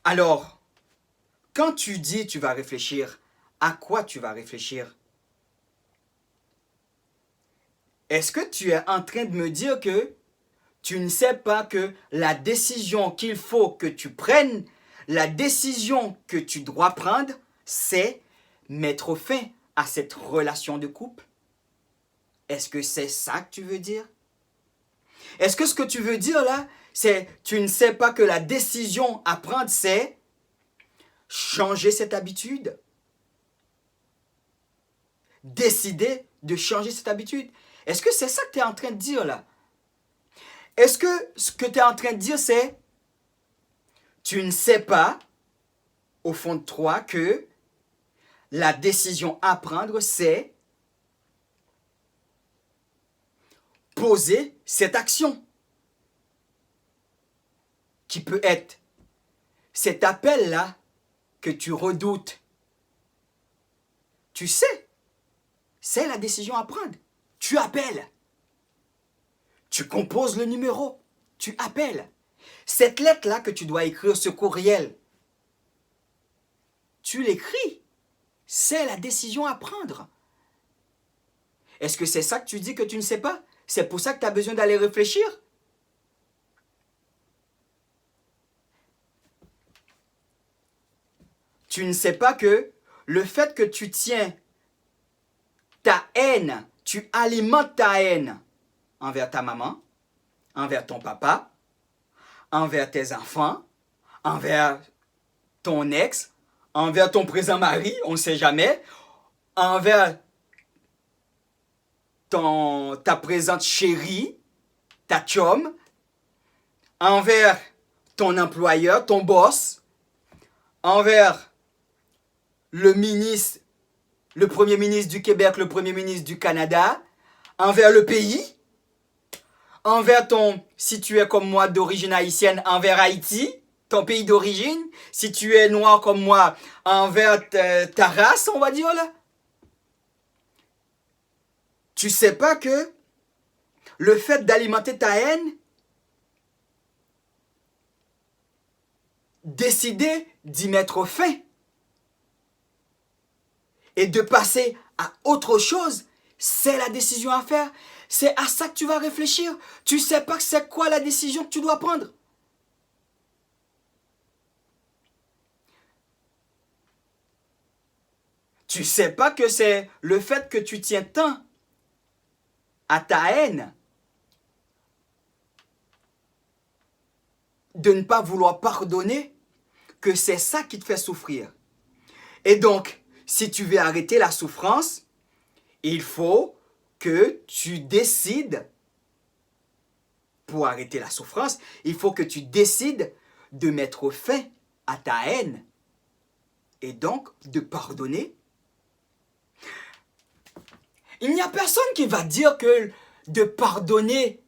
Alors, quand tu dis tu vas réfléchir, à quoi tu vas réfléchir? Est-ce que tu es en train de me dire que tu ne sais pas que la décision qu'il faut que tu prennes, la décision que tu dois prendre, c'est mettre fin à cette relation de couple? Est-ce que c'est ça que tu veux dire? Est-ce que ce que tu veux dire là, c'est tu ne sais pas que la décision à prendre, c'est changer cette habitude? Décider de changer cette habitude? Est-ce que c'est ça que tu es en train de dire là? Est-ce que ce que tu es en train de dire, c'est tu ne sais pas, au fond de toi, que la décision à prendre, c'est poser cette action qui peut être cet appel-là que tu redoutes. Tu sais, c'est la décision à prendre. Tu appelles. Tu composes le numéro. Tu appelles. Cette lettre-là que tu dois écrire, ce courriel, tu l'écris. C'est la décision à prendre. Est-ce que c'est ça que tu dis que tu ne sais pas? C'est pour ça que tu as besoin d'aller réfléchir? Tu ne sais pas que le fait que tu tiens ta haine, tu alimentes ta haine envers ta maman, envers ton papa, envers tes enfants, envers ton ex, envers ton présent mari, on ne sait jamais, envers ta présente chérie, ta chum, envers ton employeur, ton boss, envers le ministre, le premier ministre du Québec, le premier ministre du Canada, envers le pays, envers si tu es comme moi d'origine haïtienne, envers Haïti, ton pays d'origine, si tu es noir comme moi, envers ta race, on va dire là. Tu sais pas que le fait d'alimenter ta haine, décider d'y mettre fin et de passer à autre chose, c'est la décision à faire. C'est à ça que tu vas réfléchir. Tu sais pas que c'est quoi la décision que tu dois prendre. Tu sais pas que c'est le fait que tu tiens tant à ta haine de ne pas vouloir pardonner que c'est ça qui te fait souffrir. Et donc, si tu veux arrêter la souffrance, il faut que tu décides, pour arrêter la souffrance, il faut que tu décides de mettre fin à ta haine et donc de pardonner. Il n'y a personne qui va dire que de pardonner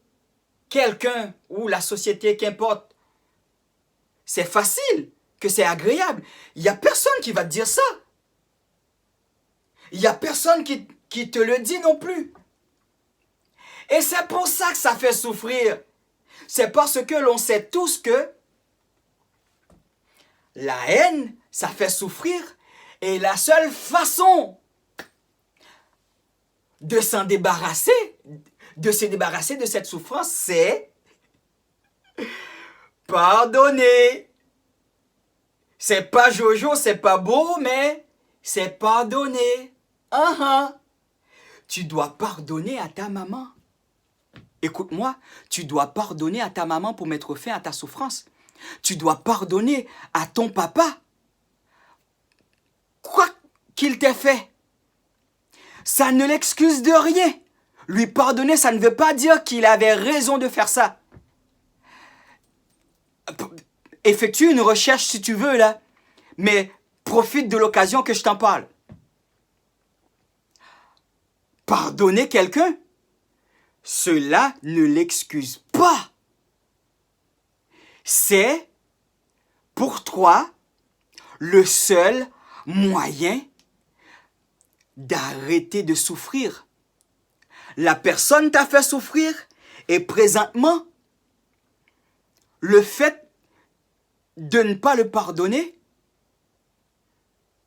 quelqu'un ou la société, qu'importe, c'est facile, que c'est agréable. Il n'y a personne qui va te dire ça. Il n'y a personne qui te le dit non plus. Et c'est pour ça que ça fait souffrir. C'est parce que l'on sait tous que la haine, ça fait souffrir. Et la seule façon de s'en débarrasser, de se débarrasser de cette souffrance, c'est pardonner. C'est pas Jojo, c'est pas beau, mais c'est pardonner. Tu dois pardonner à ta maman. Écoute-moi, tu dois pardonner à ta maman pour mettre fin à ta souffrance. Tu dois pardonner à ton papa. Quoi qu'il t'ait fait, ça ne l'excuse de rien. Lui pardonner, ça ne veut pas dire qu'il avait raison de faire ça. Effectue une recherche si tu veux là, mais profite de l'occasion que je t'en parle. Pardonner quelqu'un, cela ne l'excuse pas. C'est, pour toi, le seul moyen d'arrêter de souffrir. La personne t'a fait souffrir et présentement, le fait de ne pas le pardonner,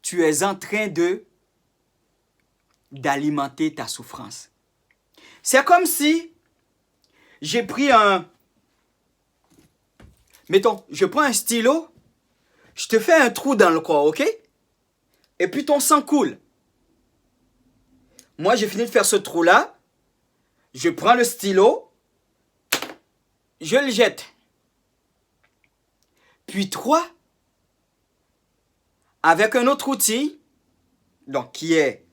tu es en train d'alimenter ta souffrance. C'est comme si j'ai pris mettons, je prends un stylo, je te fais un trou dans le corps, ok? Et puis ton sang coule. Moi, j'ai fini de faire ce trou-là. Je prends le stylo, je le jette. Puis toi, avec un autre outil, donc qui est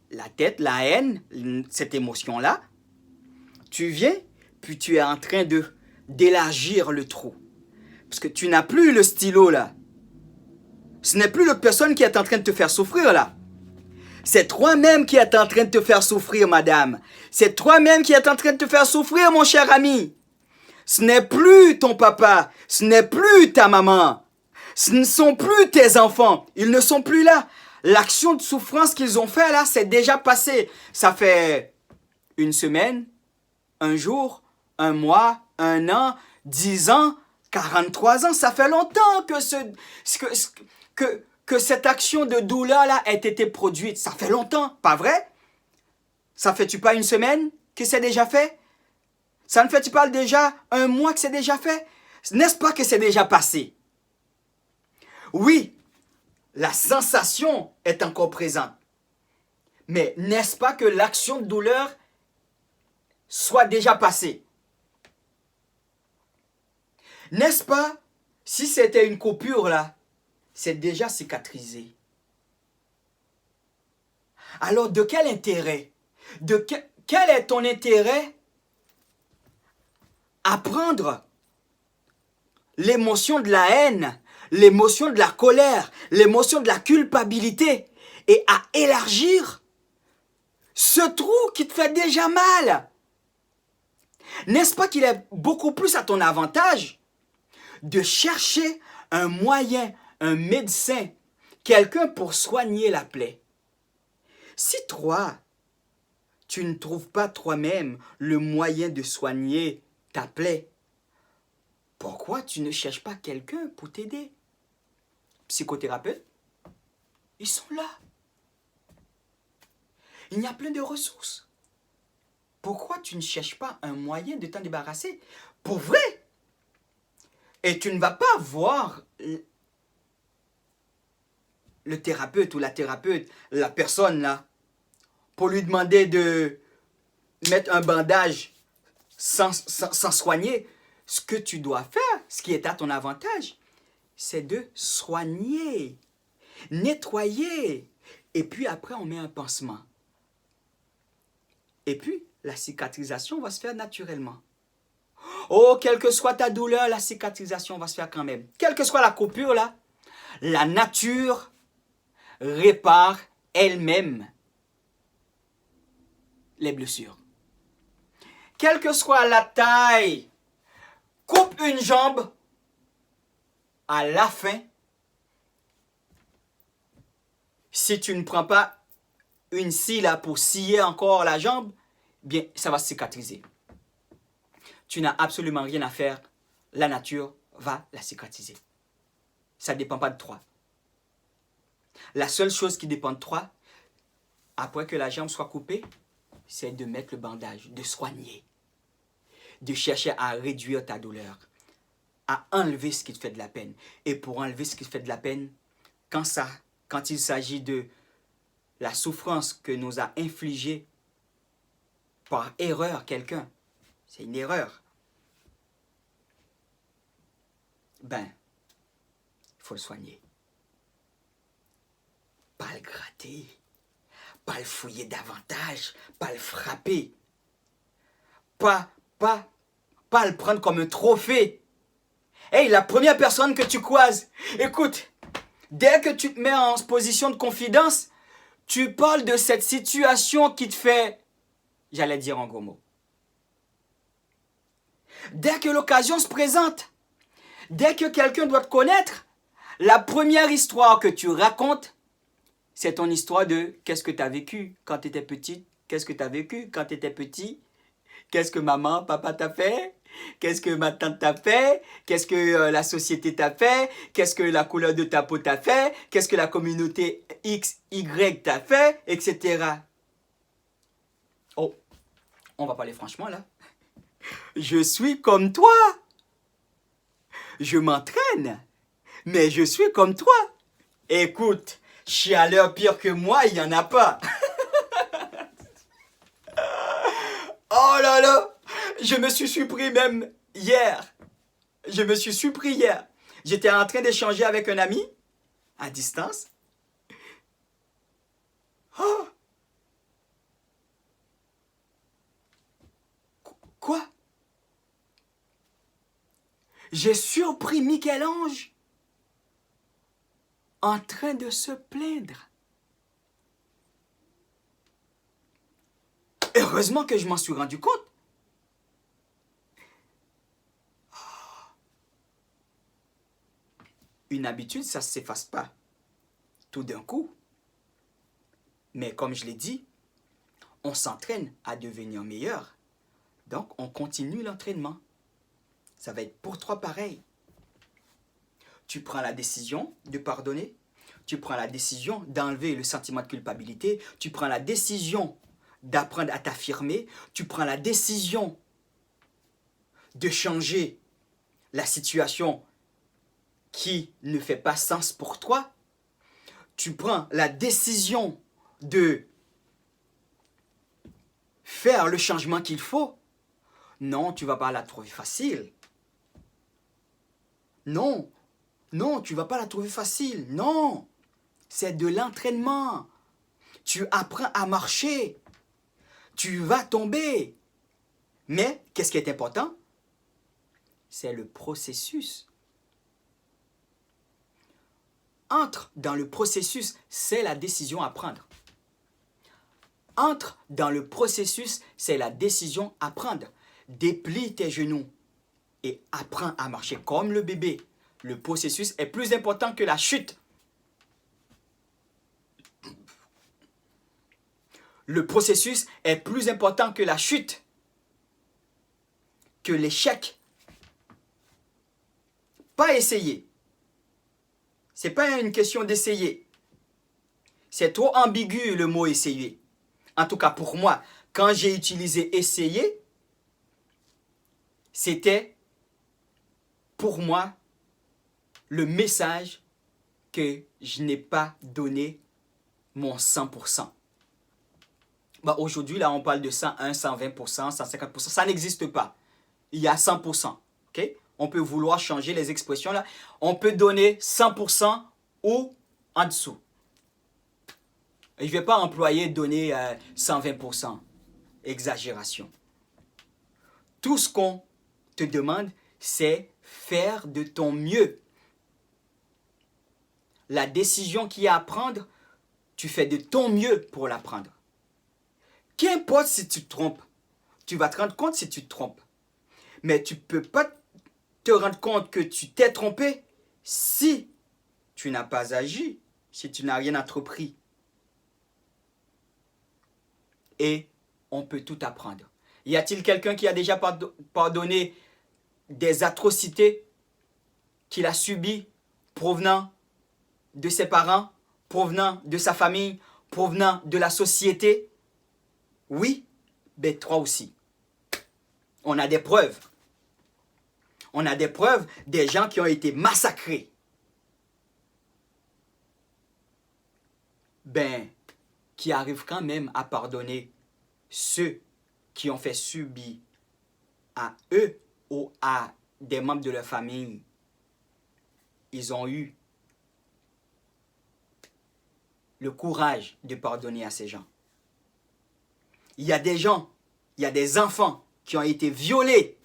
la tête, la haine, cette émotion-là, tu viens, puis tu es en train d'élargir le trou. Parce que tu n'as plus le stylo là. Ce n'est plus l'autre personne qui est en train de te faire souffrir là. C'est toi-même qui es en train de te faire souffrir, madame. C'est toi-même qui es en train de te faire souffrir, mon cher ami. Ce n'est plus ton papa, ce n'est plus ta maman. Ce ne sont plus tes enfants, ils ne sont plus là. L'action de souffrance qu'ils ont fait là, c'est déjà passé. Ça fait une semaine, un jour, un mois, un an, 10 ans, 43 ans. Ça fait longtemps que cette action de douleur-là ait été produite. Ça fait longtemps, pas vrai? Ça fait-tu pas une semaine que c'est déjà fait? Ça ne fait-tu pas déjà un mois que c'est déjà fait? N'est-ce pas que c'est déjà passé? Oui, la sensation est encore présente. Mais n'est-ce pas que l'action de douleur soit déjà passée? N'est-ce pas, si c'était une coupure là, c'est déjà cicatrisé. Alors de quel intérêt? Quel est ton intérêt à prendre l'émotion de la haine, l'émotion de la colère, l'émotion de la culpabilité et à élargir ce trou qui te fait déjà mal? N'est-ce pas qu'il est beaucoup plus à ton avantage de chercher un moyen, un médecin, quelqu'un pour soigner la plaie? Si toi, tu ne trouves pas toi-même le moyen de soigner ta plaie, pourquoi tu ne cherches pas quelqu'un pour t'aider? Psychothérapeutes, ils sont là. Il y a plein de ressources. Pourquoi tu ne cherches pas un moyen de t'en débarrasser? Pour vrai! Et tu ne vas pas voir le thérapeute ou la thérapeute, la personne là, pour lui demander de mettre un bandage sans soigner. Ce que tu dois faire, ce qui est à ton avantage, c'est de soigner, nettoyer. Et puis après, on met un pansement. Et puis, la cicatrisation va se faire naturellement. Oh, quelle que soit ta douleur, la cicatrisation va se faire quand même. Quelle que soit la coupure là, la nature répare elle-même les blessures. Quelle que soit la taille, coupe une jambe, à la fin, si tu ne prends pas une scie là pour scier encore la jambe, bien, ça va cicatriser. Tu n'as absolument rien à faire. La nature va la cicatriser. Ça ne dépend pas de toi. La seule chose qui dépend de toi, après que la jambe soit coupée, c'est de mettre le bandage, de soigner, de chercher à réduire ta douleur, à enlever ce qui te fait de la peine. Et pour enlever ce qui te fait de la peine, quand il s'agit de la souffrance que nous a infligée par erreur quelqu'un, c'est une erreur, ben, il faut le soigner. Pas le gratter, pas le fouiller davantage, pas le frapper, pas le prendre comme un trophée. Hey, la première personne que tu croises, écoute, dès que tu te mets en position de confidence, tu parles de cette situation qui te fait, j'allais dire en gros mots. Dès que l'occasion se présente, dès que quelqu'un doit te connaître, la première histoire que tu racontes, c'est ton histoire de qu'est-ce que tu as vécu quand tu étais petite, qu'est-ce que tu as vécu quand tu étais petit, qu'est-ce que maman, papa t'a fait, Qu'est-ce que ma tante t'a fait? Qu'est-ce que la société t'a fait? Qu'est-ce que la couleur de ta peau t'a fait? Qu'est-ce que la communauté X, Y t'a fait? Etc. Oh, on va parler franchement là. Je suis comme toi. Je m'entraîne, mais je suis comme toi. Écoute, chialeur pire que moi, il n'y en a pas. Oh là là, je me suis surpris même hier. Je me suis surpris hier. J'étais en train d'échanger avec un ami à distance. Oh! Quoi? J'ai surpris Michel-Ange en train de se plaindre. Heureusement que je m'en suis rendu compte. Une habitude, ça ne s'efface pas tout d'un coup. Mais comme je l'ai dit, on s'entraîne à devenir meilleur. Donc, on continue l'entraînement. Ça va être pour toi pareil. Tu prends la décision de pardonner. Tu prends la décision d'enlever le sentiment de culpabilité. Tu prends la décision d'apprendre à t'affirmer. Tu prends la décision de changer la situation qui ne fait pas sens pour toi. Tu prends la décision de faire le changement qu'il faut. Non, tu ne vas pas la trouver facile. Non, non, tu ne vas pas la trouver facile. Non, c'est de l'entraînement. Tu apprends à marcher. Tu vas tomber. Mais, qu'est-ce qui est important? C'est le processus. Entre dans le processus, c'est la décision à prendre. Entre dans le processus, c'est la décision à prendre. Déplie tes genoux et apprends à marcher comme le bébé. Le processus est plus important que la chute. Le processus est plus important que la chute, que l'échec. Pas essayer. Ce n'est pas une question d'essayer. C'est trop ambigu le mot essayer. En tout cas pour moi, quand j'ai utilisé essayer, c'était pour moi le message que je n'ai pas donné mon 100%. Bah aujourd'hui, là, on parle de 101, 120%, 150%. Ça n'existe pas. Il y a 100%. Okay? On peut vouloir changer les expressions là. On peut donner 100% ou en dessous. Je ne vais pas employer donner 120%. Exagération. Tout ce qu'on te demande, c'est faire de ton mieux. La décision qu'il y a à prendre, tu fais de ton mieux pour la prendre. Qu'importe si tu te trompes, tu vas te rendre compte si tu te trompes. Mais tu ne peux pas te rendre compte que tu t'es trompé si tu n'as pas agi, si tu n'as rien entrepris. Et on peut tout apprendre. Y a-t-il quelqu'un qui a déjà pardonné des atrocités qu'il a subies provenant de ses parents, provenant de sa famille, provenant de la société? Oui, mais toi aussi. On a des preuves. On a des preuves des gens qui ont été massacrés. Ben, qui arrivent quand même à pardonner ceux qui ont fait subir à eux ou à des membres de leur famille. Ils ont eu le courage de pardonner à ces gens. Il y a des gens, il y a des enfants qui ont été violés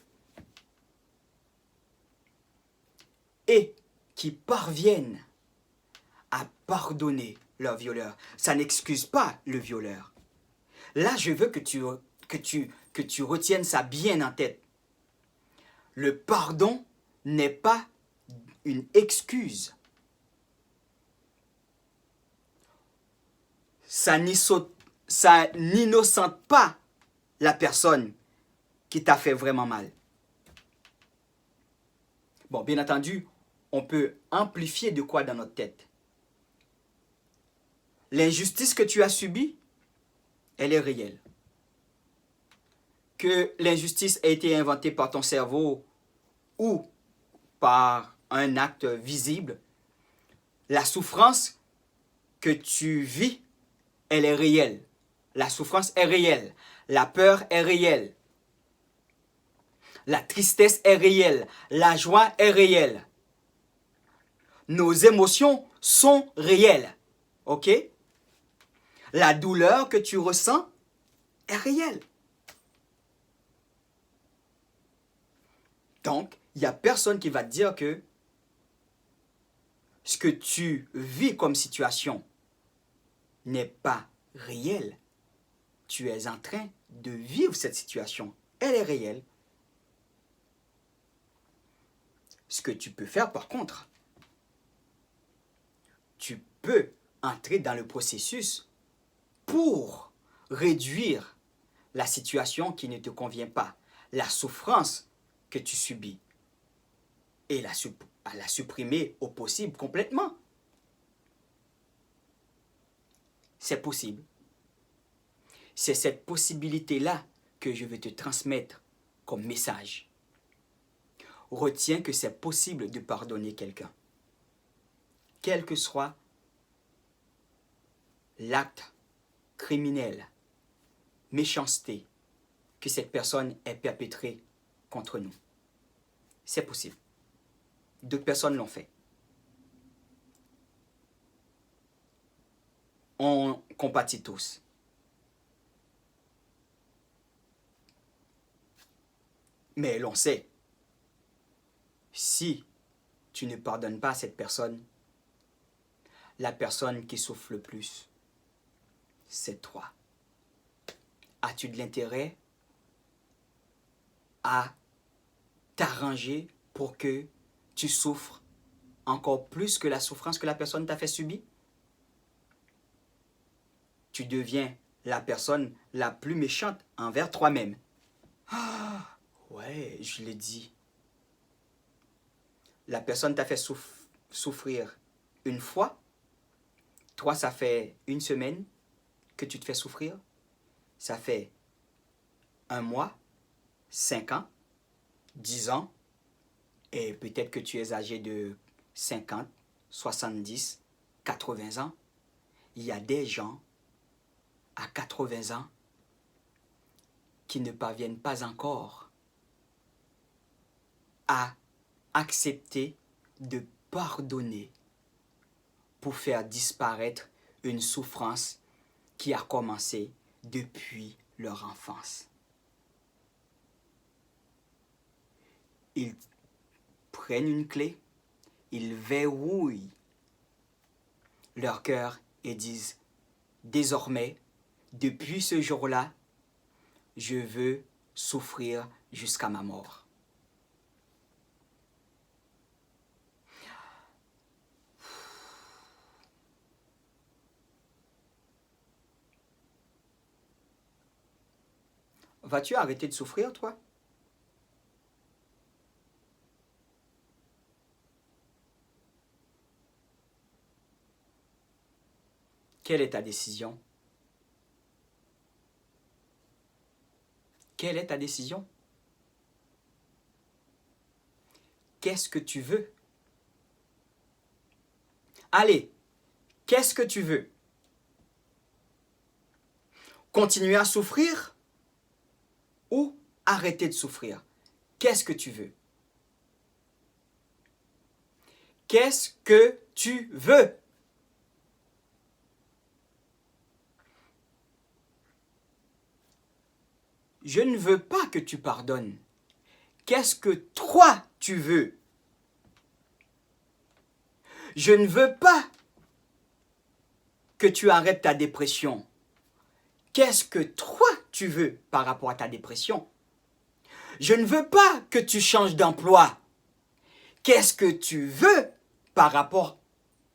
et qui parviennent à pardonner leur violeur. Ça n'excuse pas le violeur. Là, je veux que tu retiennes ça bien en tête. Le pardon n'est pas une excuse. Ça n'innocente pas la personne qui t'a fait vraiment mal. Bon, bien entendu, on peut amplifier de quoi dans notre tête. L'injustice que tu as subie, elle est réelle. Que l'injustice a été inventée par ton cerveau ou par un acte visible, la souffrance que tu vis, elle est réelle. La souffrance est réelle. La peur est réelle. La tristesse est réelle. La joie est réelle. Nos émotions sont réelles. OK? La douleur que tu ressens est réelle. Donc, il n'y a personne qui va te dire que ce que tu vis comme situation n'est pas réel. Tu es en train de vivre cette situation. Elle est réelle. Ce que tu peux faire par contre, tu peux entrer dans le processus pour réduire la situation qui ne te convient pas, la souffrance que tu subis et à la supprimer au possible complètement. C'est possible. C'est cette possibilité-là que je veux te transmettre comme message. Retiens que c'est possible de pardonner quelqu'un. Quel que soit l'acte criminel, méchanceté que cette personne ait perpétré contre nous. C'est possible. D'autres personnes l'ont fait. On compatit tous. Mais l'on sait, si tu ne pardonnes pas à cette personne, la personne qui souffre le plus, c'est toi. As-tu de l'intérêt à t'arranger pour que tu souffres encore plus que la souffrance que la personne t'a fait subir? Tu deviens la personne la plus méchante envers toi-même. Ah, ouais, je l'ai dit. La personne t'a fait souffrir une fois. Toi, ça fait une semaine que tu te fais souffrir. Ça fait 1 mois, 5 ans, 10 ans. Et peut-être que tu es âgé de 50, 70, 80 ans. Il y a des gens à 80 ans qui ne parviennent pas encore à accepter de pardonner pour faire disparaître une souffrance qui a commencé depuis leur enfance. Ils prennent une clé, ils verrouillent leur cœur et disent « Désormais, depuis ce jour-là, je veux souffrir jusqu'à ma mort. » Vas-tu arrêter de souffrir, toi? Quelle est ta décision? Quelle est ta décision? Qu'est-ce que tu veux? Allez, qu'est-ce que tu veux? Continuer à souffrir ou arrêter de souffrir? Qu'est-ce que tu veux? Qu'est-ce que tu veux? Je ne veux pas que tu pardonnes. Qu'est-ce que toi tu veux? Je ne veux pas que tu arrêtes ta dépression. Qu'est-ce que toi tu veux par rapport à ta dépression? Je ne veux pas que tu changes d'emploi. Qu'est-ce que tu veux par rapport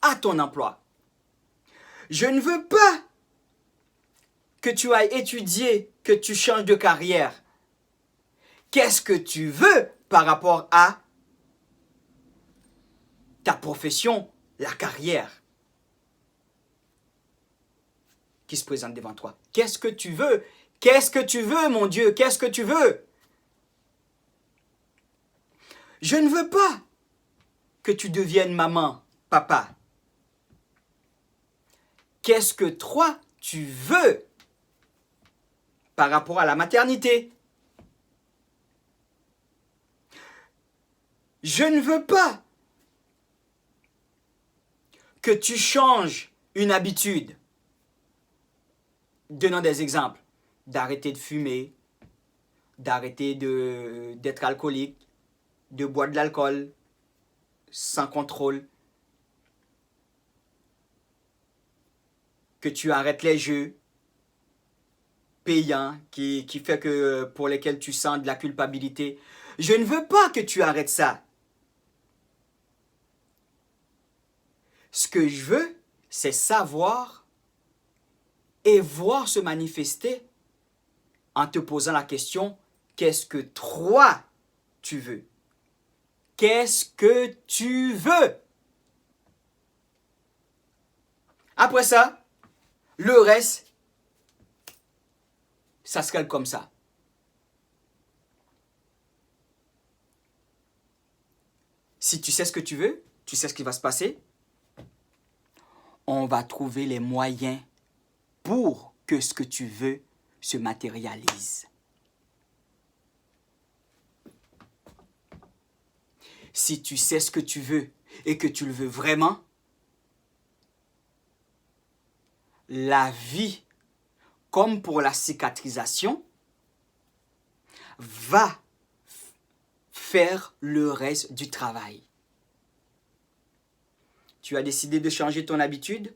à ton emploi? Je ne veux pas que tu ailles étudier, que tu changes de carrière. Qu'est-ce que tu veux par rapport à ta profession, la carrière qui se présente devant toi. Qu'est-ce que tu veux? Qu'est-ce que tu veux, mon Dieu? Qu'est-ce que tu veux? Je ne veux pas que tu deviennes maman, papa. Qu'est-ce que toi, tu veux par rapport à la maternité? Je ne veux pas que tu changes une habitude. Donnons des exemples. D'arrêter de fumer, d'arrêter d'être alcoolique, de boire de l'alcool sans contrôle, que tu arrêtes les jeux payants qui fait que pour lesquels tu sens de la culpabilité. Je ne veux pas que tu arrêtes ça. Ce que je veux, c'est savoir et voir se manifester en te posant la question, qu'est-ce que toi, tu veux? Qu'est-ce que tu veux? Après ça, le reste, ça se calme comme ça. Si tu sais ce que tu veux, tu sais ce qui va se passer, on va trouver les moyens pour que ce que tu veux se matérialise. Si tu sais ce que tu veux et que tu le veux vraiment, la vie, comme pour la cicatrisation, va faire le reste du travail. Tu as décidé de changer ton habitude?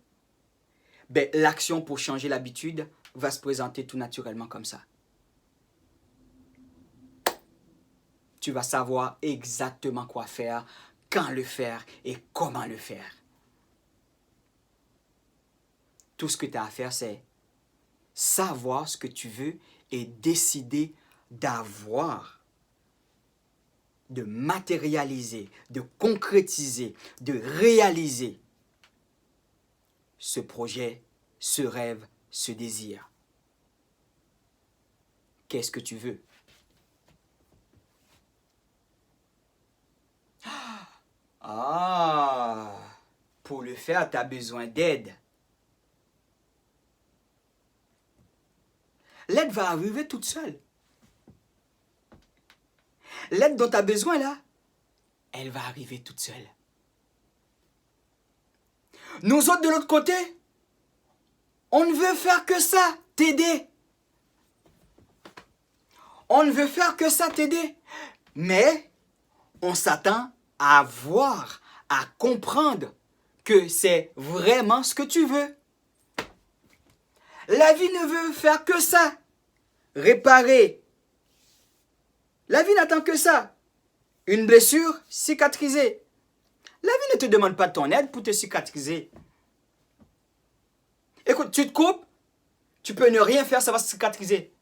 Ben, l'action pour changer l'habitude va se présenter tout naturellement comme ça. Tu vas savoir exactement quoi faire, quand le faire et comment le faire. Tout ce que tu as à faire, c'est savoir ce que tu veux et décider d'avoir, de matérialiser, de concrétiser, de réaliser ce projet, ce rêve, ce désir. Qu'est-ce que tu veux? Ah, pour le faire, tu as besoin d'aide. L'aide va arriver toute seule. L'aide dont tu as besoin là, elle va arriver toute seule. Nous autres de l'autre côté, on ne veut faire que ça, t'aider. On ne veut faire que ça, t'aider. Mais on s'attend à voir, à comprendre que c'est vraiment ce que tu veux. La vie ne veut faire que ça, réparer. La vie n'attend que ça. Une blessure, cicatriser. La vie ne te demande pas ton aide pour te cicatriser. Écoute, tu te coupes, tu peux ne rien faire, ça va se cicatriser.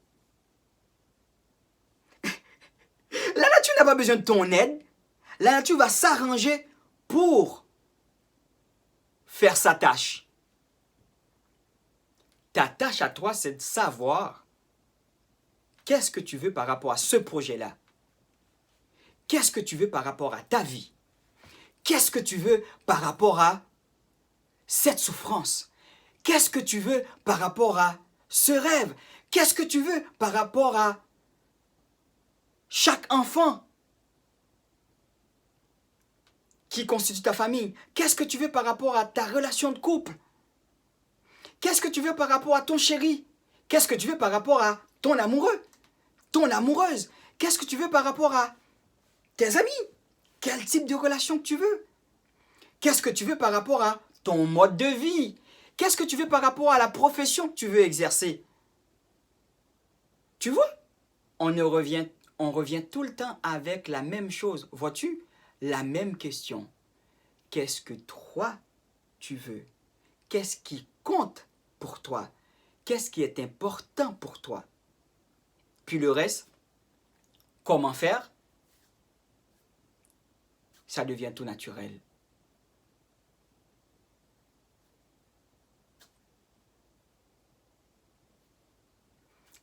La nature n'a pas besoin de ton aide. La nature va s'arranger pour faire sa tâche. Ta tâche à toi, c'est de savoir qu'est-ce que tu veux par rapport à ce projet-là. Qu'est-ce que tu veux par rapport à ta vie? Qu'est-ce que tu veux par rapport à cette souffrance? Qu'est-ce que tu veux par rapport à ce rêve? Qu'est-ce que tu veux par rapport à chaque enfant qui constitue ta famille? Qu'est-ce que tu veux par rapport à ta relation de couple? Qu'est-ce que tu veux par rapport à ton chéri? Qu'est-ce que tu veux par rapport à ton amoureux? Ton amoureuse? Qu'est-ce que tu veux par rapport à tes amis? Quel type de relation que tu veux? Qu'est-ce que tu veux par rapport à ton mode de vie? Qu'est-ce que tu veux par rapport à la profession que tu veux exercer? Tu vois? On revient tout le temps avec la même chose. Vois-tu? La même question. Qu'est-ce que toi, tu veux? Qu'est-ce qui compte pour toi? Qu'est-ce qui est important pour toi? Puis le reste, comment faire? Ça devient tout naturel.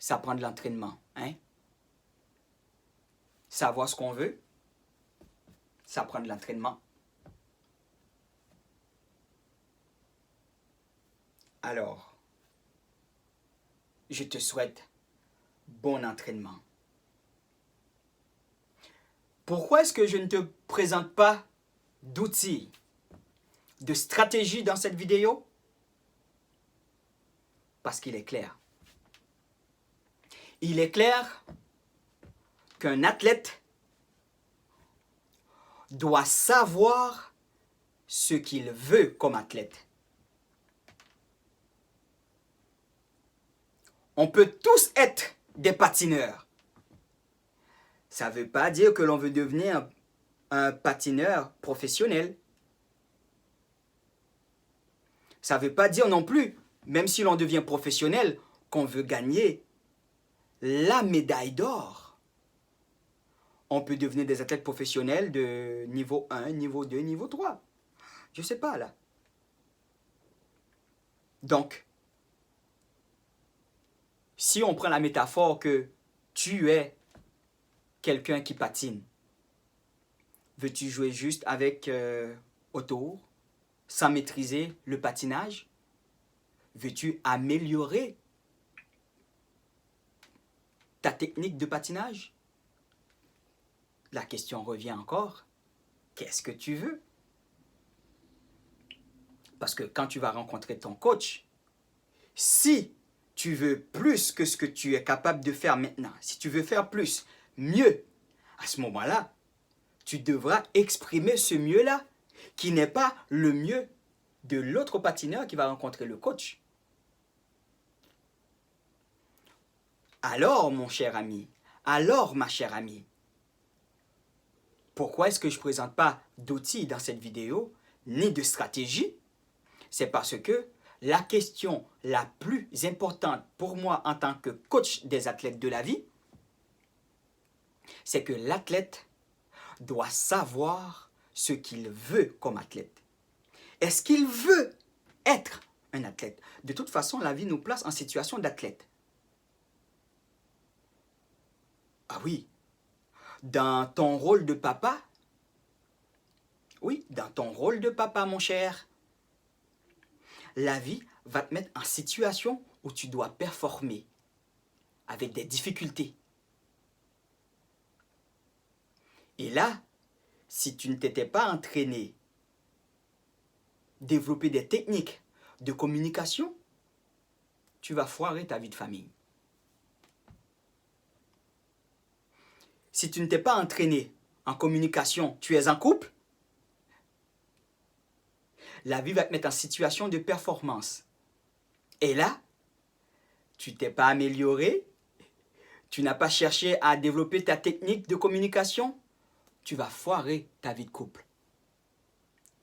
ça prend de l'entraînement. Hein? Savoir ce qu'on veut, ça prend de l'entraînement. Alors, je te souhaite bon entraînement. Pourquoi est-ce que je ne te présente pas d'outils, de stratégies dans cette vidéo? Parce qu'il est clair. Il est clair qu'un athlète doit savoir ce qu'il veut comme athlète. On peut tous être des patineurs. Ça ne veut pas dire que l'on veut devenir un patineur professionnel. Ça ne veut pas dire non plus, même si l'on devient professionnel, qu'on veut gagner la médaille d'or. On peut devenir des athlètes professionnels de niveau 1, niveau 2, niveau 3. Je ne sais pas là. Donc, si on prend la métaphore que tu es quelqu'un qui patine, veux-tu jouer juste avec autour, sans maîtriser le patinage? Veux-tu améliorer ta technique de patinage? La question revient encore. Qu'est-ce que tu veux? Parce que quand tu vas rencontrer ton coach, si tu veux plus que ce que tu es capable de faire maintenant, si tu veux faire plus, mieux, à ce moment-là, tu devras exprimer ce mieux-là, qui n'est pas le mieux de l'autre patineur qui va rencontrer le coach. Alors, mon cher ami, alors, ma chère amie, pourquoi est-ce que je ne présente pas d'outils dans cette vidéo, ni de stratégie? C'est parce que la question la plus importante pour moi en tant que coach des athlètes de la vie, c'est que l'athlète doit savoir ce qu'il veut comme athlète. Est-ce qu'il veut être un athlète? De toute façon, la vie nous place en situation d'athlète. Ah oui, dans ton rôle de papa, oui, dans ton rôle de papa, mon cher, la vie va te mettre en situation où tu dois performer avec des difficultés. Et là, si tu ne t'étais pas entraîné, développer des techniques de communication, tu vas foirer ta vie de famille. Si tu ne t'es pas entraîné en communication, tu es en couple, la vie va te mettre en situation de performance. Et là, tu t'es pas amélioré, tu n'as pas cherché à développer ta technique de communication, tu vas foirer ta vie de couple.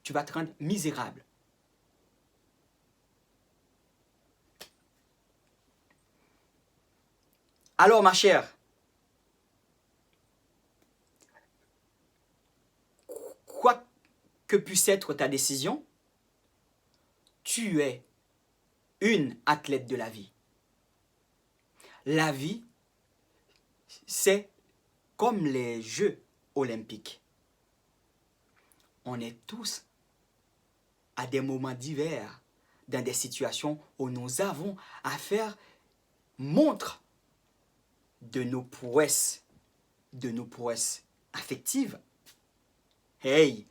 Tu vas te rendre misérable. Alors, ma chère, quoi que puisse être ta décision, tu es une athlète de la vie. La vie, c'est comme les Jeux olympiques. On est tous à des moments divers, dans des situations où nous avons à faire montre de nos prouesses affectives. Hey,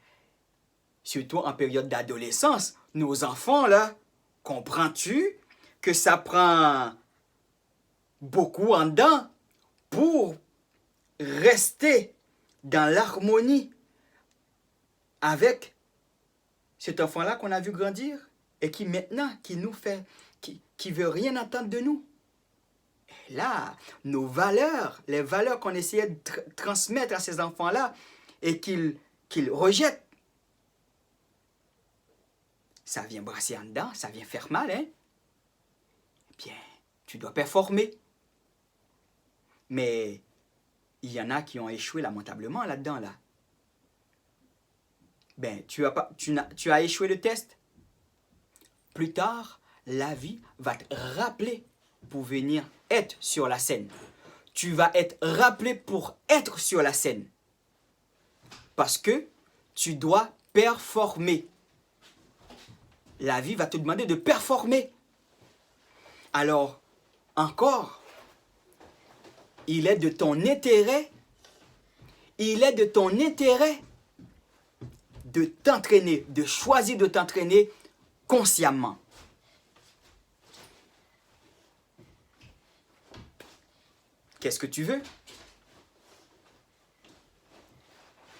surtout en période d'adolescence, nos enfants là, comprends-tu que ça prend beaucoup en dedans pour rester dans l'harmonie avec cet enfant-là qu'on a vu grandir et qui maintenant, qui nous fait, qui veut rien entendre de nous. Et là, nos valeurs, les valeurs qu'on essayait de transmettre à ces enfants-là et qu'ils rejettent, ça vient brasser en dedans, ça vient faire mal, hein? Eh bien, tu dois performer. Mais il y en a qui ont échoué lamentablement là-dedans, là. Ben, tu as échoué le test. Plus tard, la vie va te rappeler pour venir être sur la scène. Tu vas être rappelé pour être sur la scène. Parce que tu dois performer. La vie va te demander de performer. Alors, encore, il est de ton intérêt de t'entraîner, de choisir de t'entraîner consciemment. Qu'est-ce que tu veux?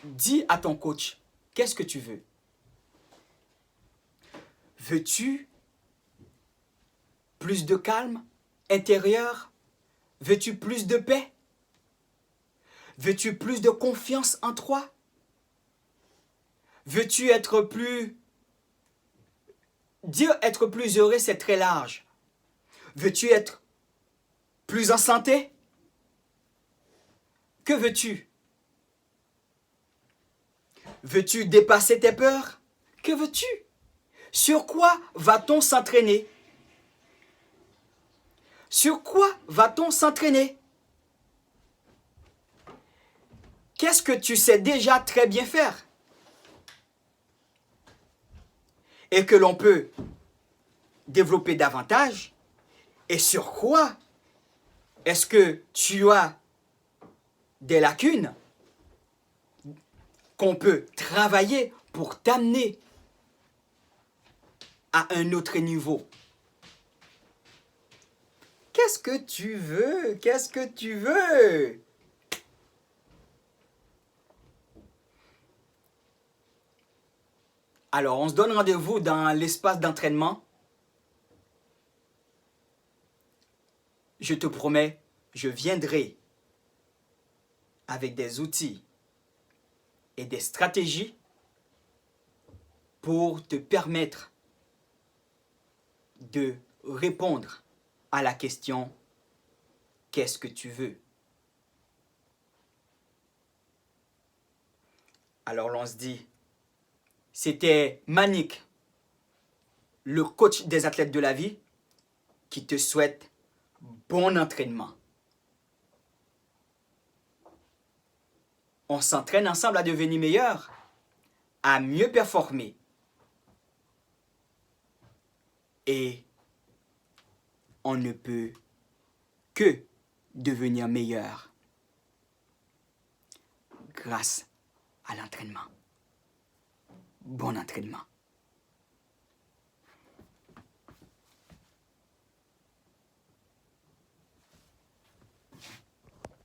Dis à ton coach, qu'est-ce que tu veux? Veux-tu plus de calme intérieur? Veux-tu plus de paix? Veux-tu plus de confiance en toi? Veux-tu être plus... Dire être plus heureux, c'est très large. Veux-tu être plus en santé? Que veux-tu? Veux-tu dépasser tes peurs? Que veux-tu? Sur quoi va-t-on s'entraîner? Sur quoi va-t-on s'entraîner? Qu'est-ce que tu sais déjà très bien faire? Et que l'on peut développer davantage? Et sur quoi est-ce que tu as des lacunes qu'on peut travailler pour t'amener à un autre niveau? Qu'est-ce que tu veux? Qu'est-ce que tu veux? Alors, on se donne rendez-vous dans l'espace d'entraînement. Je te promets, je viendrai avec des outils et des stratégies pour te permettre de répondre à la question « Qu'est-ce que tu veux ?» Alors l'on se dit, c'était Manik, le coach des athlètes de la vie, qui te souhaite bon entraînement. On s'entraîne ensemble à devenir meilleur, à mieux performer. Et on ne peut que devenir meilleur grâce à l'entraînement. Bon entraînement.